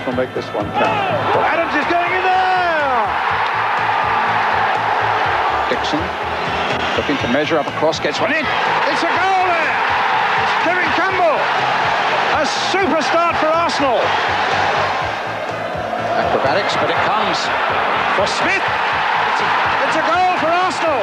Arsenal make this one count. Well, Adams is going in there! Dixon looking to measure up across, gets one in. It's a goal there! It's Kevin Campbell! A super start for Arsenal! Acrobatics, but it comes for Smith. It's a goal for Arsenal!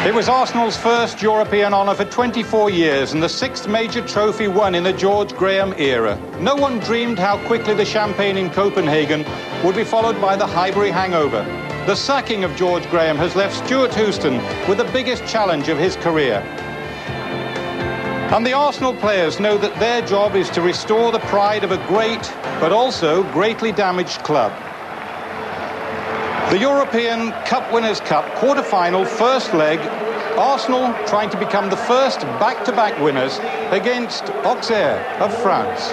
It was Arsenal's first European honour for 24 years and the 6th major trophy won in the George Graham era. No one dreamed how quickly the champagne in Copenhagen would be followed by the Highbury hangover. The sacking of George Graham has left Stuart Houston with the biggest challenge of his career. And the Arsenal players know that their job is to restore the pride of a great, but also greatly damaged club. The European Cup Winners' Cup quarter-final first leg, Arsenal trying to become the first back-to-back winners against Auxerre of France.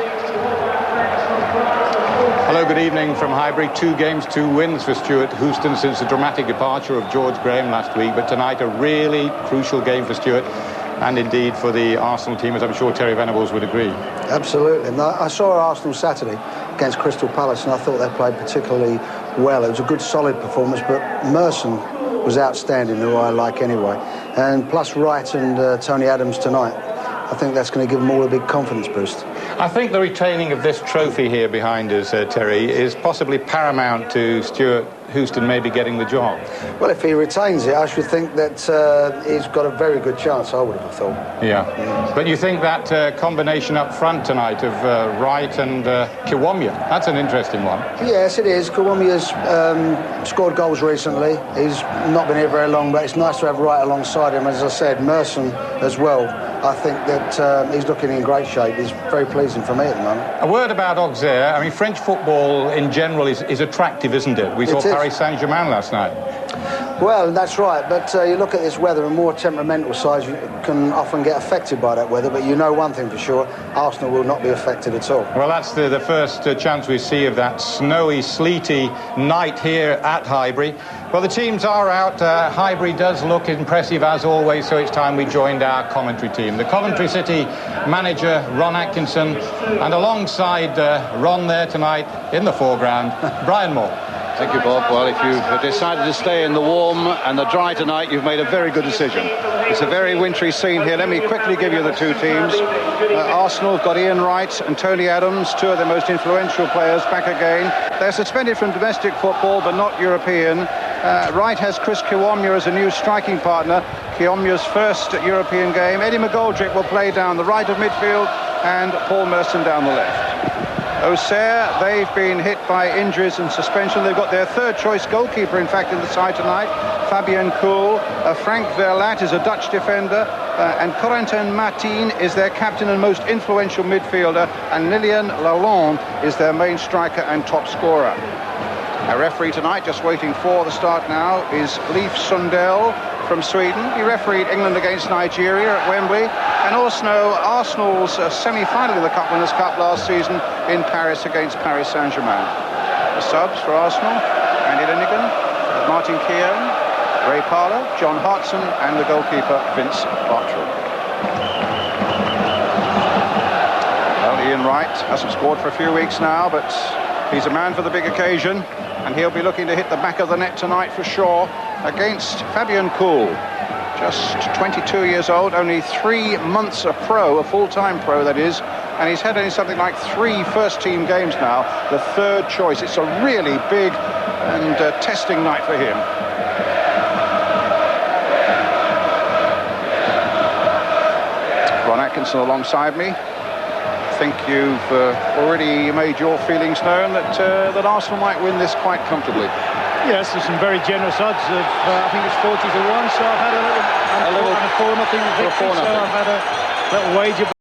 Hello, good evening from Highbury. 2 games, 2 wins for Stuart Houston since the dramatic departure of George Graham last week. But tonight, a really crucial game for Stuart and indeed for the Arsenal team, as I'm sure Terry Venables would agree. Absolutely. Now, I saw Arsenal Saturday against Crystal Palace and I thought they played particularly well. It was a good, solid performance, but Merson was outstanding, who I like anyway. And plus Wright and Tony Adams tonight. I think that's going to give them all a big confidence boost. I think the retaining of this trophy here behind us, Terry, is possibly paramount to Stuart Houston maybe getting the job. Well, if he retains it, I should think that he's got a very good chance, I would have thought. Yeah. But you think that combination up front tonight of Wright and Kiwomya, that's an interesting one. Yes, it is. Kiwomya's scored goals recently. He's not been here very long, but it's nice to have Wright alongside him. As I said, Merson as well. I think that he's looking in great shape. He's very pleasing for me at the moment. A word about Auxerre. I mean, French football in general is attractive, isn't it? We saw Paris Saint-Germain last night. Well, that's right, but you look at this weather, and more temperamental sides can often get affected by that weather, but you know one thing for sure, Arsenal will not be affected at all. Well, that's the first chance we see of that snowy, sleety night here at Highbury. Well, the teams are out. Highbury does look impressive as always, so it's time we joined our commentary team. The Coventry City manager, Ron Atkinson, and alongside Ron there tonight in the foreground, Brian Moore. Thank you, Bob. Well, if you've decided to stay in the warm and the dry tonight, you've made a very good decision. It's a very wintry scene here. Let me quickly give you the 2 teams. Arsenal have got Ian Wright and Tony Adams, 2 of their most influential players, back again. They're suspended from domestic football, but not European. Wright has Chris Kiwomya as a new striking partner. Kiwomya's first European game. Eddie McGoldrick will play down the right of midfield and Paul Merson down the left. Auxerre, they've been hit by injuries and suspension. They've got their 3rd choice goalkeeper, in fact, in the side tonight, Fabien Kool. Frank Verlat is a Dutch defender, and Corentin Martin is their captain and most influential midfielder, and Lilian Lalonde is their main striker and top scorer. Our referee tonight, just waiting for the start now, is Leif Sundell from Sweden. He refereed England against Nigeria at Wembley, and also Arsenal's semi-final in the Cup Winners' Cup last season in Paris against Paris Saint-Germain. The subs for Arsenal: Andy Linnigan, Martin Keown, Ray Parlour, John Hartson, and the goalkeeper Vince Bartrell. Well, Ian Wright hasn't scored for a few weeks now, but he's a man for the big occasion, and he'll be looking to hit the back of the net tonight for sure against Fabien Kool. Just 22 years old, only 3 months a pro, a full-time pro that is, and he's had only something like 3 first-team games now, the 3rd choice. It's a really big and testing night for him. Ron Atkinson alongside me. I think you've already made your feelings known that Arsenal might win this quite comfortably. Yes, there's some very generous odds of, I think it's 40 to 1, so I've had a little 4-0 victory, so I've had a little wager.